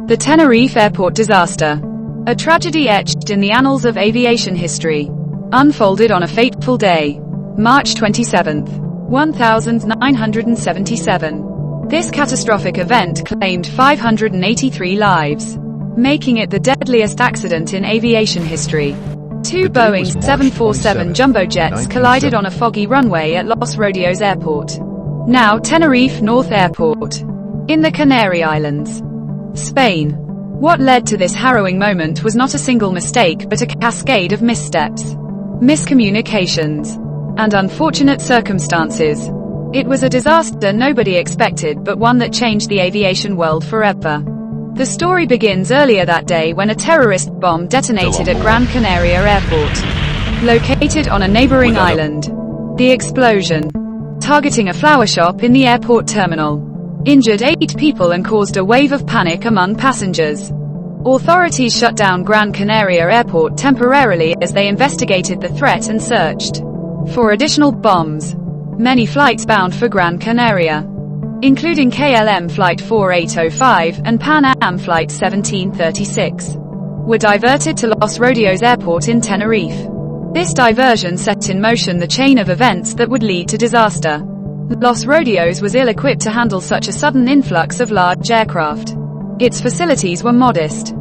The Tenerife airport disaster. A tragedy etched in the annals of aviation history. Unfolded on a fateful day. March 27, 1977. This catastrophic event claimed 583 lives, making it the deadliest accident in aviation history. Two Boeing 747 jumbo jets collided on a foggy runway at Los Rodeos Airport, now Tenerife North Airport, in the Canary Islands, Spain. What led to this harrowing moment was not a single mistake but a cascade of missteps, miscommunications, and unfortunate circumstances. It was a disaster nobody expected, but one that changed the aviation world forever. The story begins earlier that day when a terrorist bomb detonated at Gran Canaria Airport, located on a neighboring island. The explosion, targeting a flower shop in the airport terminal, injured 8 people and caused a wave of panic among passengers. Authorities shut down Gran Canaria Airport temporarily as they investigated the threat and searched for additional bombs. Many flights bound for Gran Canaria, including KLM Flight 4805 and Pan Am Flight 1736, were diverted to Los Rodeos Airport in Tenerife. This diversion set in motion the chain of events that would lead to disaster. Los Rodeos was ill-equipped to handle such a sudden influx of large aircraft. Its facilities were modest,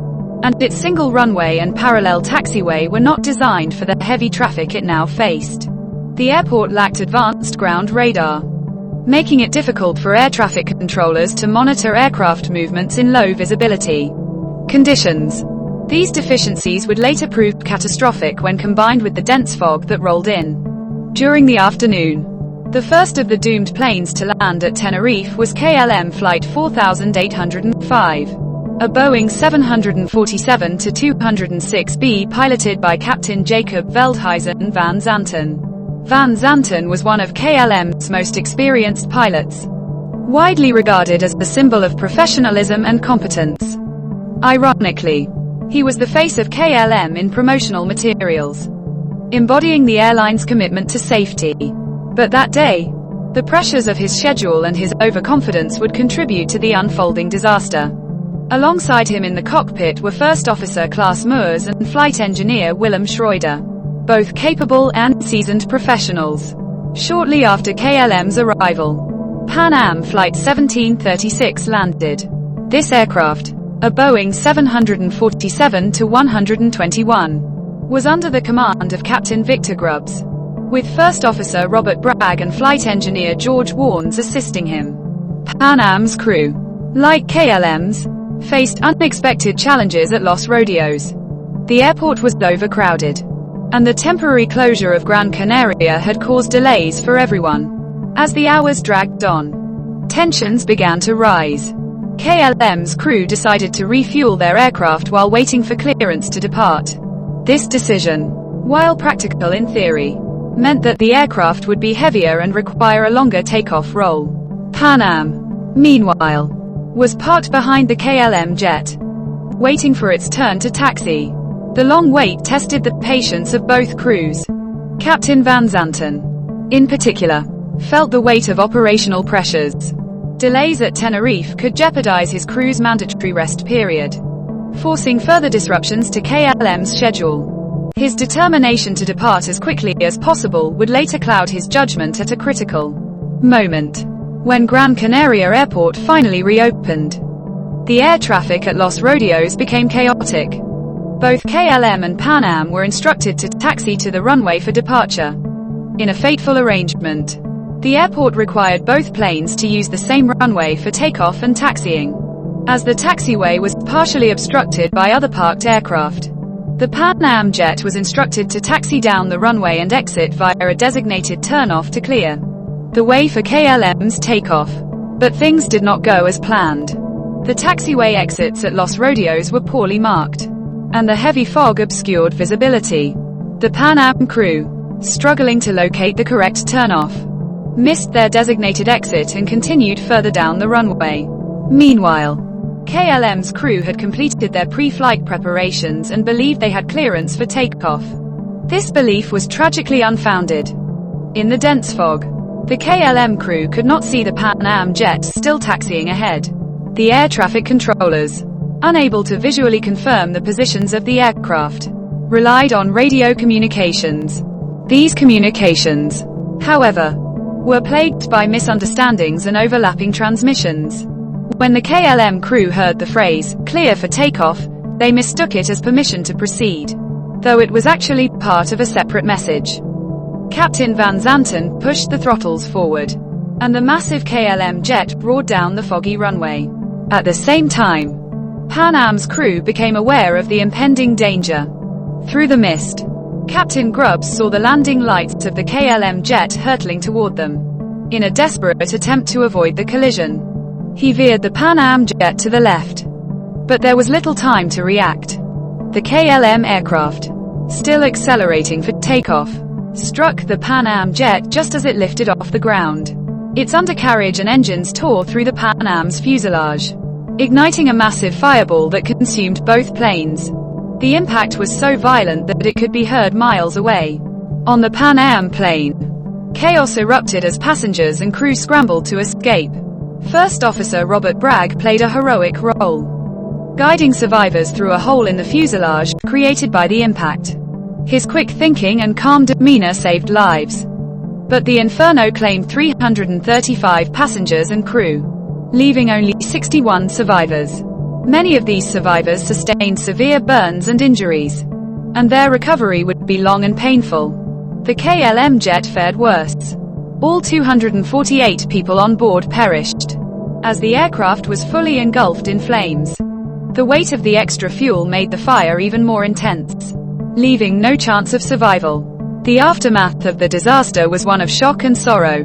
and its single runway and parallel taxiway were not designed for the heavy traffic it now faced. The airport lacked advanced ground radar, making it difficult for air traffic controllers to monitor aircraft movements in low visibility conditions. These deficiencies would later prove catastrophic when combined with the dense fog that rolled in. During the afternoon, the first of the doomed planes to land at Tenerife was KLM Flight 4805, a Boeing 747-206B piloted by Captain Jacob Veldhuizen van Zanten. Van Zanten was one of KLM's most experienced pilots, widely regarded as the symbol of professionalism and competence. Ironically, he was the face of KLM in promotional materials, embodying the airline's commitment to safety. But that day, the pressures of his schedule and his overconfidence would contribute to the unfolding disaster. Alongside him in the cockpit were First Officer Klaas Moers and Flight Engineer Willem Schroeder, both capable and seasoned professionals. Shortly after KLM's arrival, Pan Am Flight 1736 landed. This aircraft, a Boeing 747-121, was under the command of Captain Victor Grubbs, with First Officer Robert Bragg and Flight Engineer George Warnes assisting him. Pan Am's crew, like KLM's, faced unexpected challenges at Los Rodeos. The airport was overcrowded, and the temporary closure of Gran Canaria had caused delays for everyone. As the hours dragged on, tensions began to rise. KLM's crew decided to refuel their aircraft while waiting for clearance to depart. This decision, while practical in theory, meant that the aircraft would be heavier and require a longer takeoff roll. Pan Am, meanwhile, was parked behind the KLM jet, waiting for its turn to taxi. The long wait tested the patience of both crews. Captain Van Zanten, in particular, felt the weight of operational pressures. Delays at Tenerife could jeopardize his crew's mandatory rest period, forcing further disruptions to KLM's schedule. His determination to depart as quickly as possible would later cloud his judgment at a critical moment. When Gran Canaria Airport finally reopened, the air traffic at Los Rodeos became chaotic. Both KLM and Pan Am were instructed to taxi to the runway for departure. In a fateful arrangement, the airport required both planes to use the same runway for takeoff and taxiing. As the taxiway was partially obstructed by other parked aircraft, the Pan Am jet was instructed to taxi down the runway and exit via a designated turnoff to clear the way for KLM's takeoff. But things did not go as planned. The taxiway exits at Los Rodeos were poorly marked, and the heavy fog obscured visibility. The Pan Am crew, struggling to locate the correct turnoff, missed their designated exit and continued further down the runway. Meanwhile, KLM's crew had completed their pre-flight preparations and believed they had clearance for takeoff. This belief was tragically unfounded. In the dense fog, the KLM crew could not see the Pan Am jet still taxiing ahead. The air traffic controllers, unable to visually confirm the positions of the aircraft, relied on radio communications. These communications, however, were plagued by misunderstandings and overlapping transmissions. When the KLM crew heard the phrase, "clear for takeoff," they mistook it as permission to proceed, though it was actually part of a separate message. Captain Van Zanten pushed the throttles forward, and the massive KLM jet roared down the foggy runway. At the same time, Pan Am's crew became aware of the impending danger. Through the mist, Captain Grubbs saw the landing lights of the KLM jet hurtling toward them. In a desperate attempt to avoid the collision, he veered the Pan Am jet to the left. But there was little time to react. The KLM aircraft, still accelerating for takeoff, struck the Pan Am jet just as it lifted off the ground. Its undercarriage and engines tore through the Pan Am's fuselage, igniting a massive fireball that consumed both planes. The impact was so violent that it could be heard miles away. On the Pan Am plane, chaos erupted as passengers and crew scrambled to escape. First Officer Robert Bragg played a heroic role, guiding survivors through a hole in the fuselage created by the impact. His quick thinking and calm demeanor saved lives. But the Inferno claimed 335 passengers and crew, leaving only 61 survivors. Many of these survivors sustained severe burns and injuries, and their recovery would be long and painful. The KLM jet fared worse. All 248 people on board perished, as the aircraft was fully engulfed in flames. The weight of the extra fuel made the fire even more intense, leaving no chance of survival. The aftermath of the disaster was one of shock and sorrow.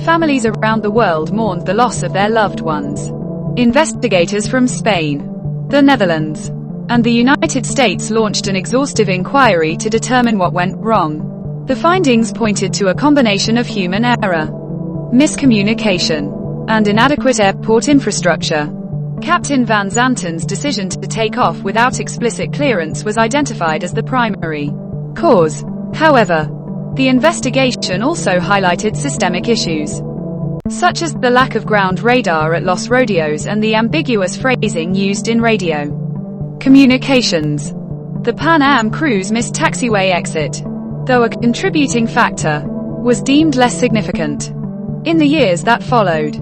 Families around the world mourned the loss of their loved ones. Investigators from Spain, the Netherlands, and the United States launched an exhaustive inquiry to determine what went wrong. The findings pointed to a combination of human error, miscommunication, and inadequate airport infrastructure. Captain Van Zanten's decision to take off without explicit clearance was identified as the primary cause. However, the investigation also highlighted systemic issues, such as the lack of ground radar at Los Rodeos and the ambiguous phrasing used in radio communications. The Pan Am crew's missed taxiway exit, though a contributing factor, was deemed less significant. In the years that followed,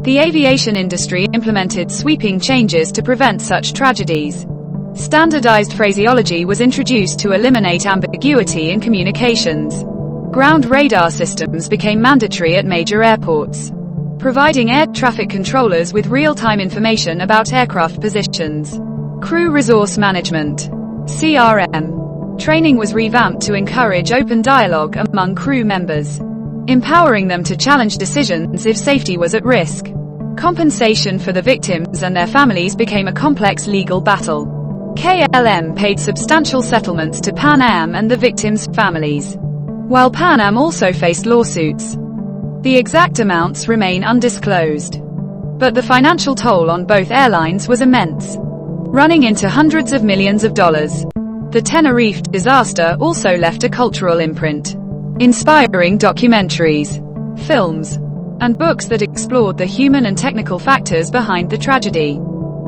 the aviation industry implemented sweeping changes to prevent such tragedies. Standardized phraseology was introduced to eliminate ambiguity in communications. Ground radar systems became mandatory at major airports, providing air traffic controllers with real-time information about aircraft positions. Crew resource management, CRM, training was revamped to encourage open dialogue among crew members, empowering them to challenge decisions if safety was at risk. Compensation for the victims and their families became a complex legal battle. KLM paid substantial settlements to Pan Am and the victims' families, while Pan Am also faced lawsuits. The exact amounts remain undisclosed, but the financial toll on both airlines was immense, running into hundreds of millions of dollars. The Tenerife disaster also left a cultural imprint, inspiring documentaries, films, and books that explored the human and technical factors behind the tragedy.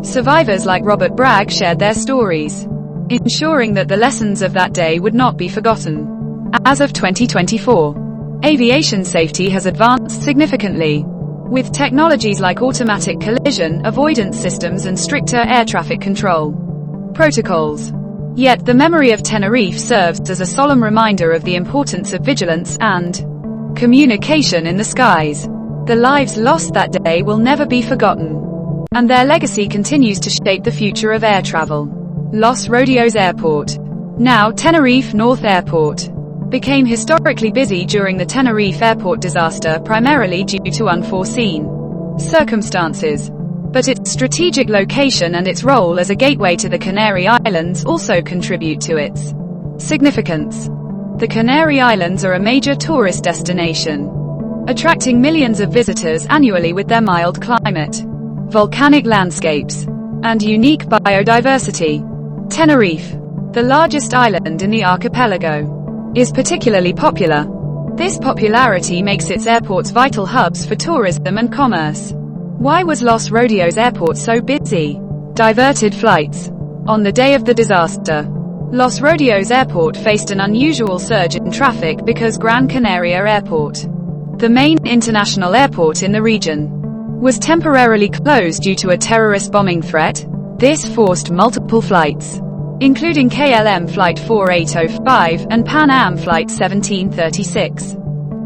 Survivors like Robert Bragg shared their stories, ensuring that the lessons of that day would not be forgotten. As of 2024, aviation safety has advanced significantly, with technologies like automatic collision avoidance systems and stricter air traffic control protocols. Yet the memory of Tenerife serves as a solemn reminder of the importance of vigilance and communication in the skies. The lives lost that day will never be forgotten, and their legacy continues to shape the future of air travel. Los Rodeos Airport, now Tenerife North Airport, became historically busy during the Tenerife airport disaster primarily due to unforeseen circumstances. But its strategic location and its role as a gateway to the Canary Islands also contribute to its significance. The Canary Islands are a major tourist destination, attracting millions of visitors annually with their mild climate, volcanic landscapes, and unique biodiversity. Tenerife, the largest island in the archipelago, is particularly popular. This popularity makes its airports vital hubs for tourism and commerce. Why was Los Rodeos Airport so busy? Diverted flights. On the day of the disaster, Los Rodeos Airport faced an unusual surge in traffic because Gran Canaria Airport, the main international airport in the region, was temporarily closed due to a terrorist bombing threat. This forced multiple flights, including KLM Flight 4805 and Pan Am Flight 1736,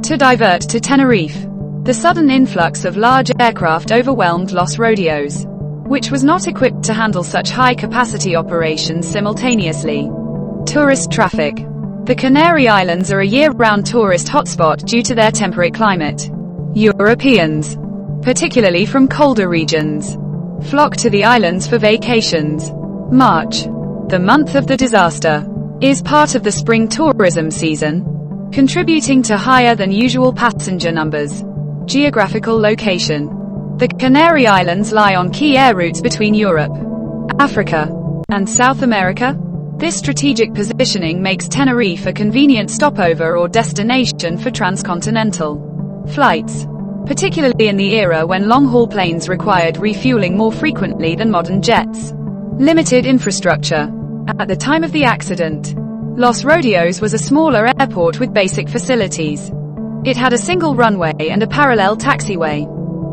to divert to Tenerife. The sudden influx of large aircraft overwhelmed Los Rodeos, which was not equipped to handle such high-capacity operations simultaneously. Tourist traffic. The Canary Islands are a year-round tourist hotspot due to their temperate climate. Europeans, particularly from colder regions, flock to the islands for vacations. March, the month of the disaster, is part of the spring tourism season, contributing to higher than usual passenger numbers. Geographical location. The Canary Islands lie on key air routes between Europe, Africa, and South America. This strategic positioning makes Tenerife a convenient stopover or destination for transcontinental flights, particularly in the era when long-haul planes required refueling more frequently than modern jets. Limited infrastructure. At the time of the accident, Los Rodeos was a smaller airport with basic facilities. It had a single runway and a parallel taxiway,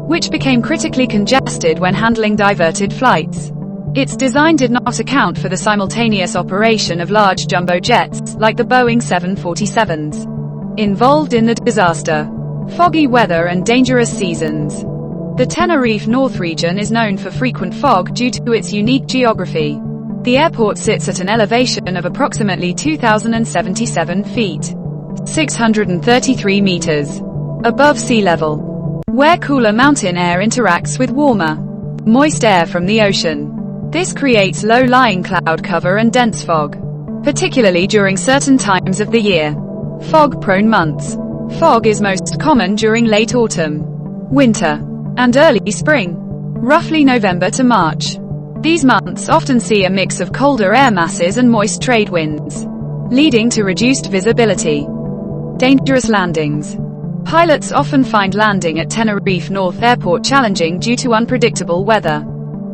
which became critically congested when handling diverted flights. Its design did not account for the simultaneous operation of large jumbo jets, like the Boeing 747s, involved in the disaster. Foggy weather and dangerous seasons. The Tenerife North region is known for frequent fog due to its unique geography. The airport sits at an elevation of approximately 2,077 feet, 633 meters, above sea level, where cooler mountain air interacts with warmer, moist air from the ocean. This creates low-lying cloud cover and dense fog, particularly during certain times of the year. Fog-prone months. Fog is most common during late autumn, winter, and early spring, roughly November to March. These months often see a mix of colder air masses and moist trade winds, leading to reduced visibility. Dangerous landings. Pilots often find landing at Tenerife North Airport challenging due to unpredictable weather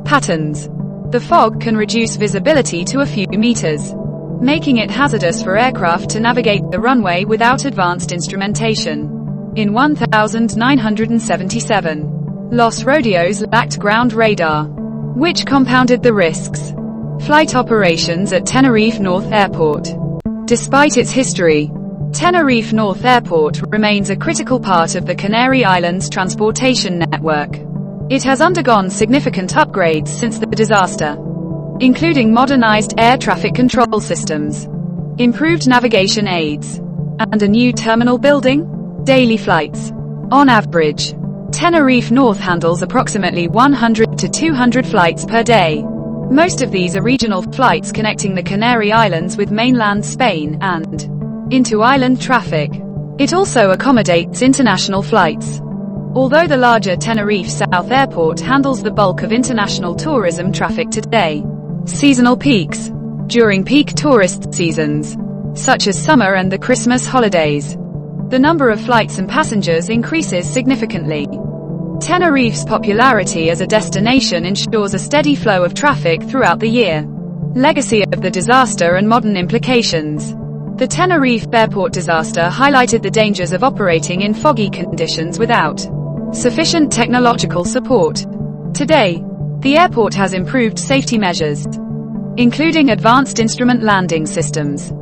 patterns. The fog can reduce visibility to a few meters, making it hazardous for aircraft to navigate the runway without advanced instrumentation. In 1977, Los Rodeos lacked ground radar, which compounded the risks. Flight operations at Tenerife North Airport. Despite its history, Tenerife North Airport remains a critical part of the Canary Islands transportation network. It has undergone significant upgrades since the disaster, including modernized air traffic control systems, improved navigation aids, and a new terminal building. Daily flights. On average, Tenerife North handles approximately 100 to 200 flights per day. Most of these are regional flights connecting the Canary Islands with mainland Spain and into island traffic. It also accommodates international flights. Although the larger Tenerife South Airport handles the bulk of international tourism traffic today. Seasonal peaks. During peak tourist seasons, such as summer and the Christmas holidays, the number of flights and passengers increases significantly. Tenerife's popularity as a destination ensures a steady flow of traffic throughout the year. Legacy of the disaster and modern implications. The Tenerife airport disaster highlighted the dangers of operating in foggy conditions without sufficient technological support. Today, the airport has improved safety measures, including advanced instrument landing systems,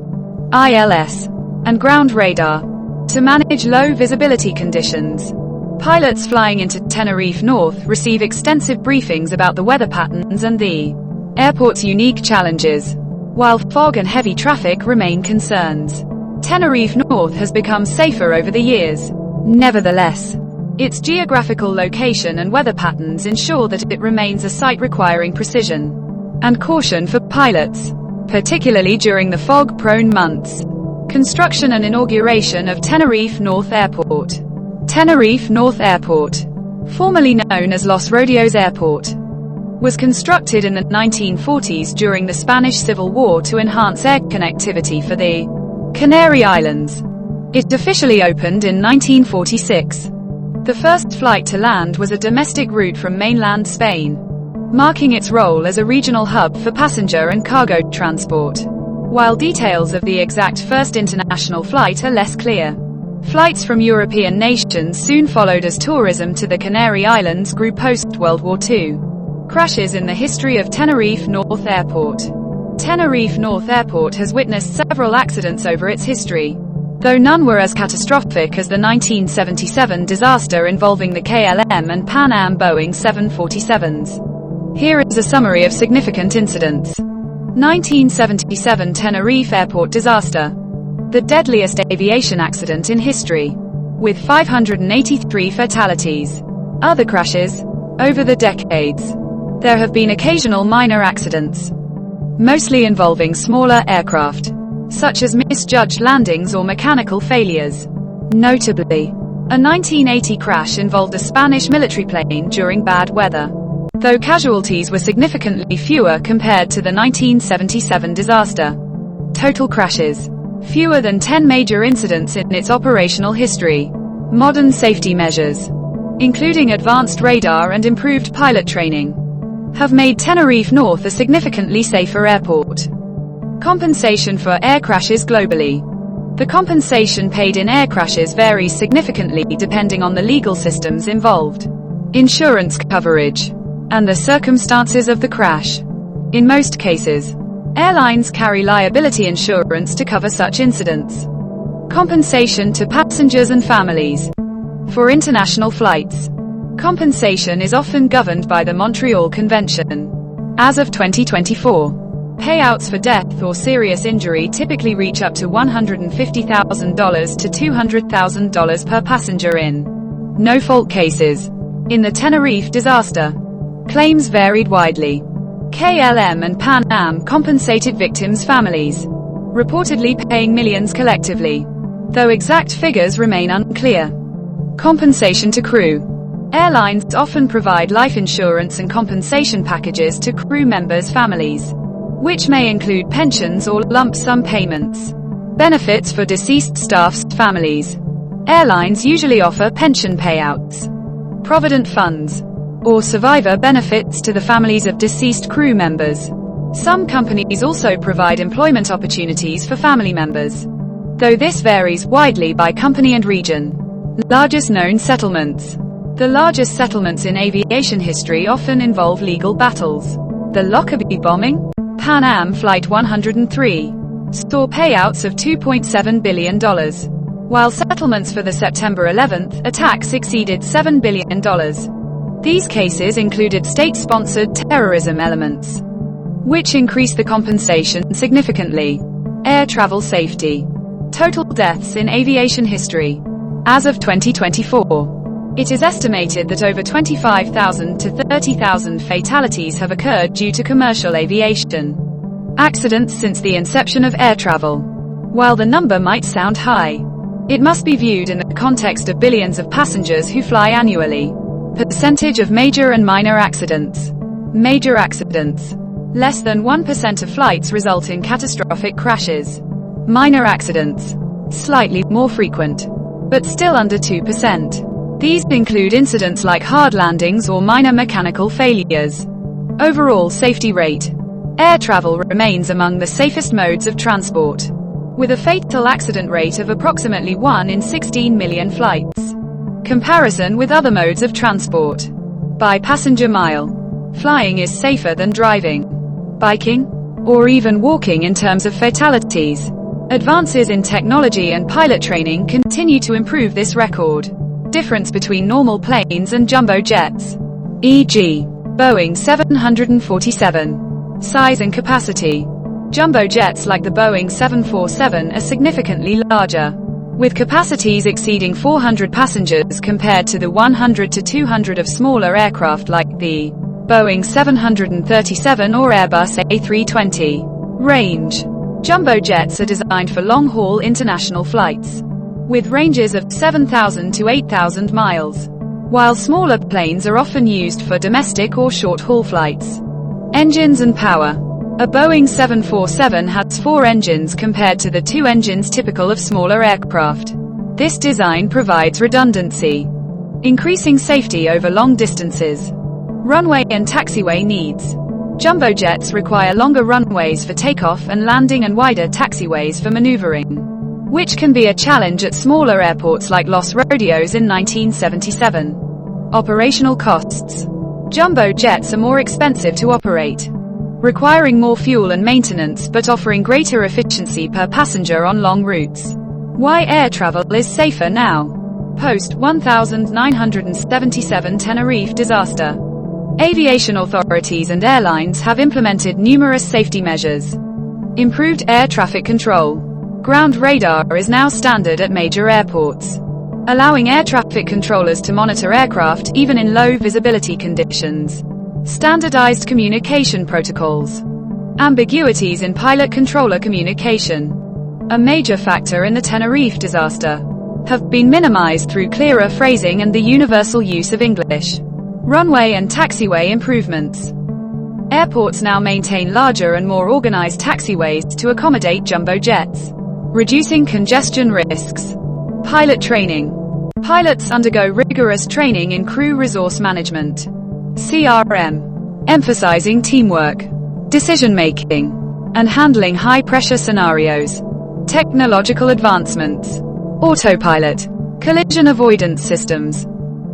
ILS, and ground radar, to manage low visibility conditions. Pilots flying into Tenerife North receive extensive briefings about the weather patterns and the airport's unique challenges. While fog and heavy traffic remain concerns, Tenerife North has become safer over the years. Nevertheless, its geographical location and weather patterns ensure that it remains a site requiring precision and caution for pilots, particularly during the fog-prone months. Construction and inauguration of Tenerife North Airport. Tenerife North Airport, formerly known as Los Rodeos Airport, was constructed in the 1940s during the Spanish Civil War to enhance air connectivity for the Canary Islands. It officially opened in 1946. The first flight to land was a domestic route from mainland Spain, marking its role as a regional hub for passenger and cargo transport. While details of the exact first international flight are less clear. Flights from European nations soon followed as tourism to the Canary Islands grew post-World War II. Crashes in the history of Tenerife North Airport. Tenerife North Airport has witnessed several accidents over its history, though none were as catastrophic as the 1977 disaster involving the KLM and Pan Am Boeing 747s. Here is a summary of significant incidents. 1977 Tenerife Airport disaster. The deadliest aviation accident in history, with 583 fatalities. Other crashes. Over the decades, there have been occasional minor accidents, mostly involving smaller aircraft, such as misjudged landings or mechanical failures. Notably, a 1980 crash involved a Spanish military plane during bad weather, though casualties were significantly fewer compared to the 1977 disaster. Total crashes. Fewer than 10 major incidents in its operational history. Modern safety measures, including advanced radar and improved pilot training, have made Tenerife North a significantly safer airport. Compensation for air crashes globally. The compensation paid in air crashes varies significantly depending on the legal systems involved, insurance coverage, and the circumstances of the crash. In most cases, airlines carry liability insurance to cover such incidents. Compensation to passengers and families. For international flights, compensation is often governed by the Montreal Convention. As of 2024, payouts for death or serious injury typically reach up to $150,000 to $200,000 per passenger in no-fault cases. In the Tenerife disaster, claims varied widely. KLM and Pan Am compensated victims' families, reportedly paying millions collectively, though exact figures remain unclear. Compensation to crew. Airlines often provide life insurance and compensation packages to crew members' families, which may include pensions or lump sum payments. Benefits for deceased staff's families. Airlines usually offer pension payouts, provident funds, or survivor benefits to the families of deceased crew members. Some companies also provide employment opportunities for family members, though this varies widely by company and region. Largest known settlements. The largest settlements in aviation history often involve legal battles. The Lockerbie bombing, Pan Am Flight 103, saw payouts of $2.7 billion, while settlements for the September 11 attacks exceeded $7 billion. These cases included state-sponsored terrorism elements, which increased the compensation significantly. Air travel safety. Total deaths in aviation history. As of 2024, it is estimated that over 25,000 to 30,000 fatalities have occurred due to commercial aviation accidents since the inception of air travel. While the number might sound high, it must be viewed in the context of billions of passengers who fly annually. Percentage of major and minor accidents. Major accidents. Less than 1% of flights result in catastrophic crashes. Minor accidents. Slightly more frequent, but still under 2%. These include incidents like hard landings or minor mechanical failures. Overall safety rate. Air travel remains among the safest modes of transport, with a fatal accident rate of approximately 1 in 16 million flights. Comparison with other modes of transport. By passenger mile. Flying is safer than driving, biking, or even walking in terms of fatalities. Advances in technology and pilot training continue to improve this record. Difference between normal planes and jumbo jets, e.g., Boeing 747. Size and capacity. Jumbo jets like the Boeing 747 are significantly larger, with capacities exceeding 400 passengers compared to the 100 to 200 of smaller aircraft like the Boeing 737 or Airbus A320. Range. Jumbo jets are designed for long-haul international flights, with ranges of 7,000 to 8,000 miles, while smaller planes are often used for domestic or short-haul flights. Engines and power. A Boeing 747 has 4 engines compared to the 2 engines typical of smaller aircraft. This design provides redundancy, increasing safety over long distances. Runway and taxiway needs. Jumbo jets require longer runways for takeoff and landing and wider taxiways for maneuvering, which can be a challenge at smaller airports like Los Rodeos in 1977. Operational costs. Jumbo jets are more expensive to operate, requiring more fuel and maintenance but offering greater efficiency per passenger on long routes. Why air travel is safer now. Post 1977 Tenerife disaster. Aviation authorities and airlines have implemented numerous safety measures. Improved air traffic control. Ground radar is now standard at major airports, allowing air traffic controllers to monitor aircraft even in low visibility conditions. Standardized communication protocols. Ambiguities in pilot-controller communication, a major factor in the Tenerife disaster, have been minimized through clearer phrasing and the universal use of English. Runway and taxiway improvements. Airports now maintain larger and more organized taxiways to accommodate jumbo jets, reducing congestion risks. Pilot training. Pilots undergo rigorous training in crew resource management, CRM, emphasizing teamwork, decision-making, and handling high-pressure scenarios. Technological advancements. Autopilot, collision avoidance systems,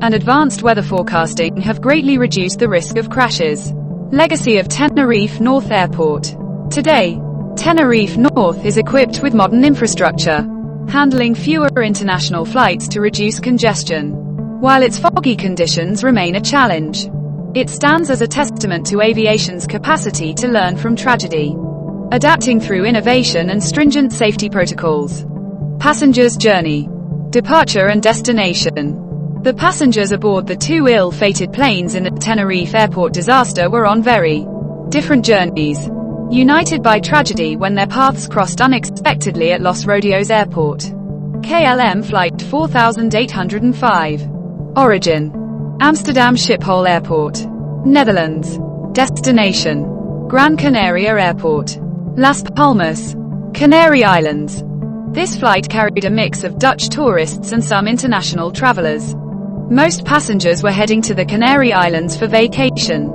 and advanced weather forecasting have greatly reduced the risk of crashes. Legacy of Tenerife North Airport. Today, Tenerife North is equipped with modern infrastructure, handling fewer international flights to reduce congestion. While its foggy conditions remain a challenge, it stands as a testament to aviation's capacity to learn from tragedy, adapting through innovation and stringent safety protocols. Passengers' journey. Departure and destination. The passengers aboard the two ill-fated planes in the Tenerife airport disaster were on very different journeys, united by tragedy when their paths crossed unexpectedly at Los Rodeos Airport. KLM Flight 4805. Origin: Amsterdam Schiphol Airport, Netherlands. Destination: Gran Canaria Airport, Las Palmas, Canary Islands. This flight carried a mix of Dutch tourists and some international travelers. Most passengers were heading to the Canary Islands for vacation.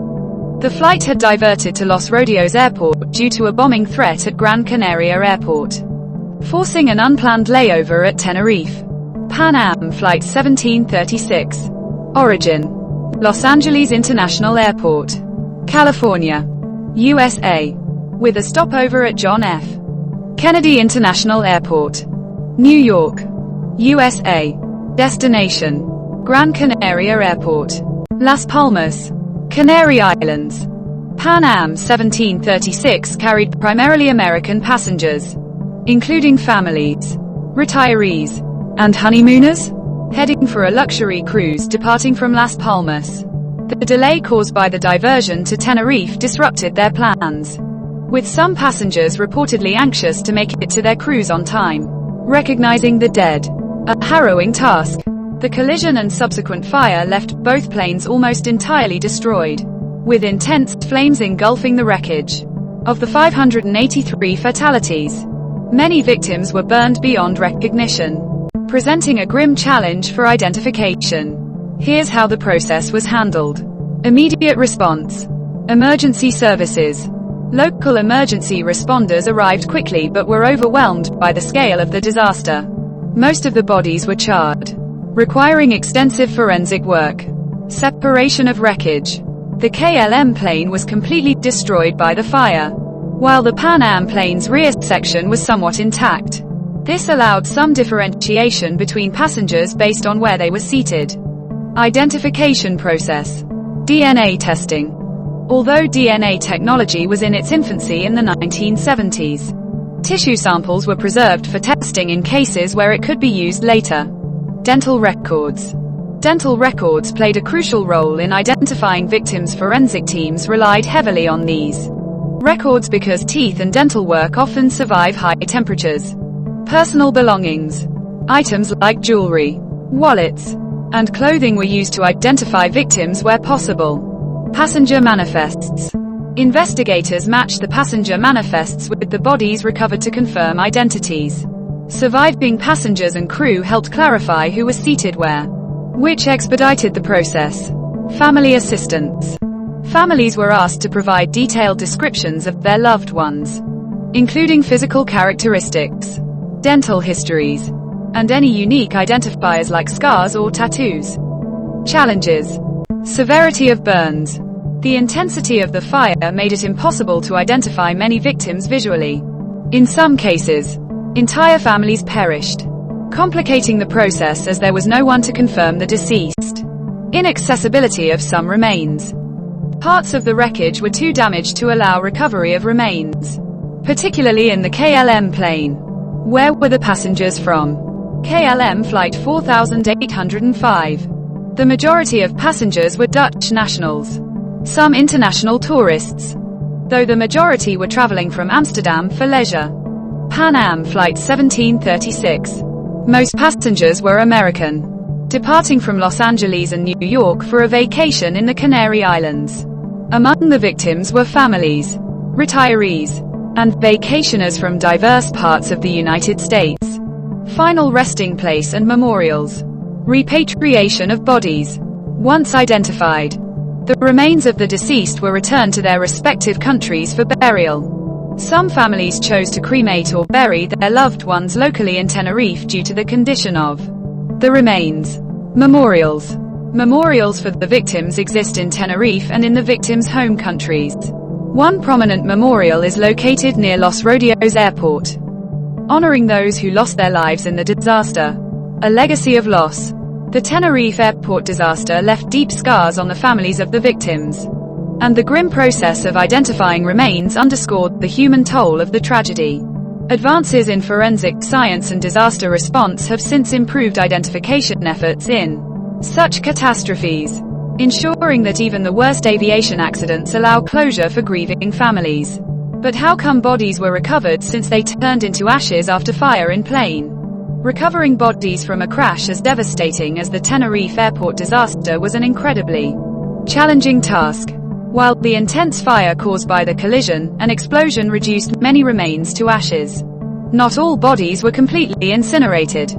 The flight had diverted to Los Rodeos Airport due to a bombing threat at Gran Canaria Airport, forcing an unplanned layover at Tenerife. Pan Am Flight 1736. Origin: Los Angeles International Airport, California, USA, with a stopover at John F. Kennedy International Airport, New York, USA. Destination: Gran Canaria Airport, Las Palmas, Canary Islands. Pan Am 1736 carried primarily American passengers, including families, retirees, and honeymooners, heading for a luxury cruise departing from Las Palmas. The delay caused by the diversion to Tenerife disrupted their plans, with some passengers reportedly anxious to make it to their cruise on time. Recognizing the dead, a harrowing task. The collision and subsequent fire left both planes almost entirely destroyed, with intense flames engulfing the wreckage. Of the 583 fatalities, many victims were burned beyond recognition, presenting a grim challenge for identification. Here's how the process was handled. Immediate response. Emergency services. Local emergency responders arrived quickly but were overwhelmed by the scale of the disaster. Most of the bodies were charred, requiring extensive forensic work. Separation of wreckage. The KLM plane was completely destroyed by the fire, while the Pan Am plane's rear section was somewhat intact. This allowed some differentiation between passengers based on where they were seated. Identification process. DNA testing. Although DNA technology was in its infancy in the 1970s, tissue samples were preserved for testing in cases where it could be used later. Dental records. Dental records played a crucial role in identifying victims. Forensic teams relied heavily on these records because teeth and dental work often survive high temperatures. Personal belongings. Items like jewelry, wallets, and clothing were used to identify victims where possible. Passenger manifests. Investigators matched the passenger manifests with the bodies recovered to confirm identities. Surviving passengers and crew helped clarify who was seated where, which expedited the process. Family assistance. Families were asked to provide detailed descriptions of their loved ones, including physical characteristics, dental histories, and any unique identifiers like scars or tattoos. Challenges. Severity of burns. The intensity of the fire made it impossible to identify many victims visually. In some cases, entire families perished, complicating the process as there was no one to confirm the deceased. Inaccessibility of some remains. Parts of the wreckage were too damaged to allow recovery of remains, particularly in the KLM plane. Where were the passengers from? KLM Flight 4805. The majority of passengers were Dutch nationals. Some international tourists, though the majority were traveling from Amsterdam for leisure. Pan Am Flight 1736. Most passengers were American, departing from Los Angeles and New York for a vacation in the Canary Islands. Among the victims were families, retirees, and vacationers from diverse parts of the United States. Final resting place and memorials. Repatriation of bodies. Once identified, the remains of the deceased were returned to their respective countries for burial. Some families chose to cremate or bury their loved ones locally in Tenerife due to the condition of the remains. Memorials. Memorials for the victims exist in Tenerife and in the victims' home countries. One prominent memorial is located near Los Rodeos Airport, honoring those who lost their lives in the disaster. A legacy of loss. The Tenerife airport disaster left deep scars on the families of the victims, and the grim process of identifying remains underscored the human toll of the tragedy. Advances in forensic science and disaster response have since improved identification efforts in such catastrophes, ensuring that even the worst aviation accidents allow closure for grieving families. But how come bodies were recovered since they turned into ashes after fire in plane? Recovering bodies from a crash as devastating as the Tenerife airport disaster was an incredibly challenging task. While the intense fire caused by the collision and explosion reduced many remains to ashes, not all bodies were completely incinerated.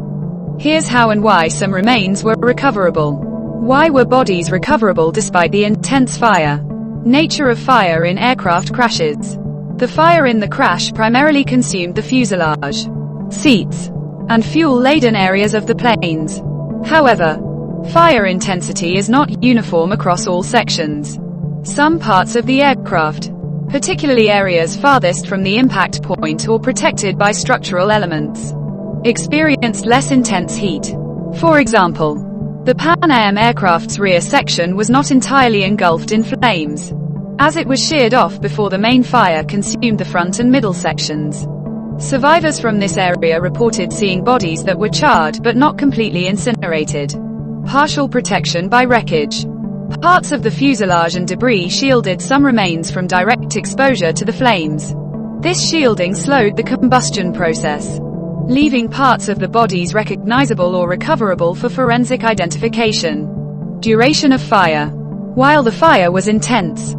Here's how and why some remains were recoverable. Why were bodies recoverable despite the intense fire? Nature of fire in aircraft crashes. The fire in the crash primarily consumed the fuselage, seats, and fuel-laden areas of the planes. However, fire intensity is not uniform across all sections. Some parts of the aircraft, particularly areas farthest from the impact point or protected by structural elements, experienced less intense heat. For example, the Pan Am aircraft's rear section was not entirely engulfed in flames, as it was sheared off before the main fire consumed the front and middle sections. Survivors from this area reported seeing bodies that were charred but not completely incinerated. Partial protection by wreckage. Parts of the fuselage and debris shielded some remains from direct exposure to the flames. This shielding slowed the combustion process, leaving parts of the bodies recognizable or recoverable for forensic identification. Duration of fire. While the fire was intense,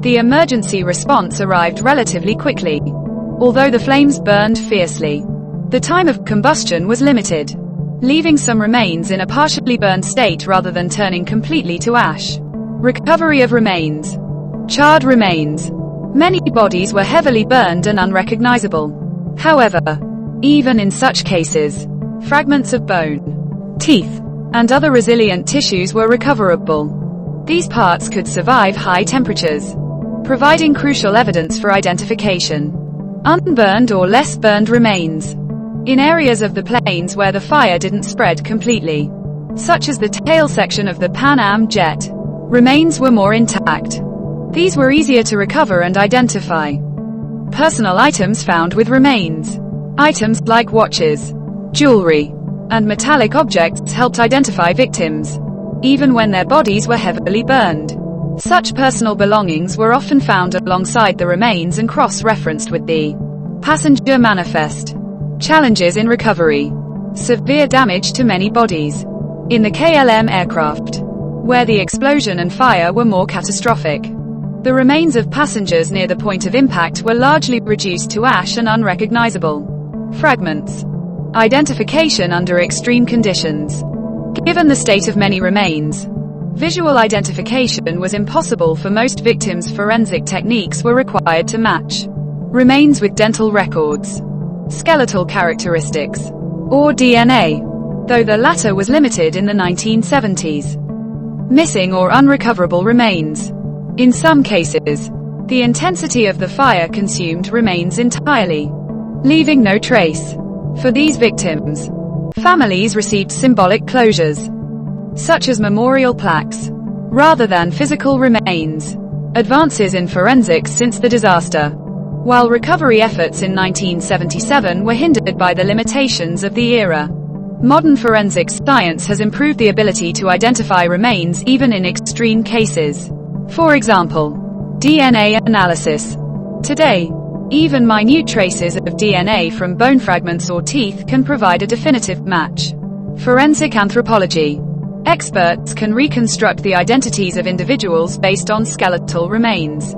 the emergency response arrived relatively quickly. Although the flames burned fiercely, the time of combustion was limited, leaving some remains in a partially burned state rather than turning completely to ash. Recovery of remains. Charred remains. Many bodies were heavily burned and unrecognizable. However, even in such cases, fragments of bone, teeth, and other resilient tissues were recoverable. These parts could survive high temperatures, providing crucial evidence for identification. Unburned or less burned remains. In areas of the planes where the fire didn't spread completely, such as the tail section of the Pan Am jet, remains were more intact. These were easier to recover and identify. Personal items found with remains. Items like watches, jewelry, and metallic objects helped identify victims, even when their bodies were heavily burned. Such personal belongings were often found alongside the remains and cross-referenced with the passenger manifest. Challenges in recovery. Severe damage to many bodies. In the KLM aircraft, where the explosion and fire were more catastrophic, the remains of passengers near the point of impact were largely reduced to ash and unrecognizable fragments. Identification under extreme conditions. Given the state of many remains, Visual identification was impossible for most victims. Forensic techniques were required to match remains with dental records, skeletal characteristics, or DNA, though the latter was limited in the 1970s. Missing or unrecoverable remains. In some cases, the intensity of the fire consumed remains entirely, leaving no trace. For these victims, families received symbolic closures, such as memorial plaques, rather than physical remains. Advances in forensics since the disaster. While recovery efforts in 1977 were hindered by the limitations of the era, modern forensic science has improved the ability to identify remains even in extreme cases. For example, DNA analysis. Today, even minute traces of DNA from bone fragments or teeth can provide a definitive match. Forensic anthropology. Experts can reconstruct the identities of individuals based on skeletal remains.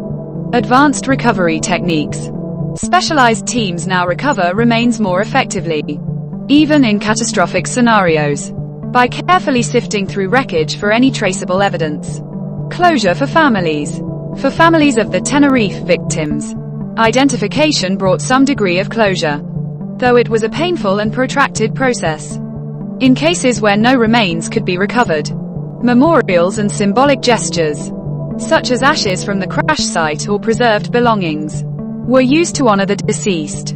Advanced recovery techniques. Specialized teams now recover remains more effectively, even in catastrophic scenarios, by carefully sifting through wreckage for any traceable evidence. Closure for families. For families of the Tenerife victims, identification brought some degree of closure, though it was a painful and protracted process. In cases where no remains could be recovered, memorials and symbolic gestures, such as ashes from the crash site or preserved belongings, were used to honor the deceased.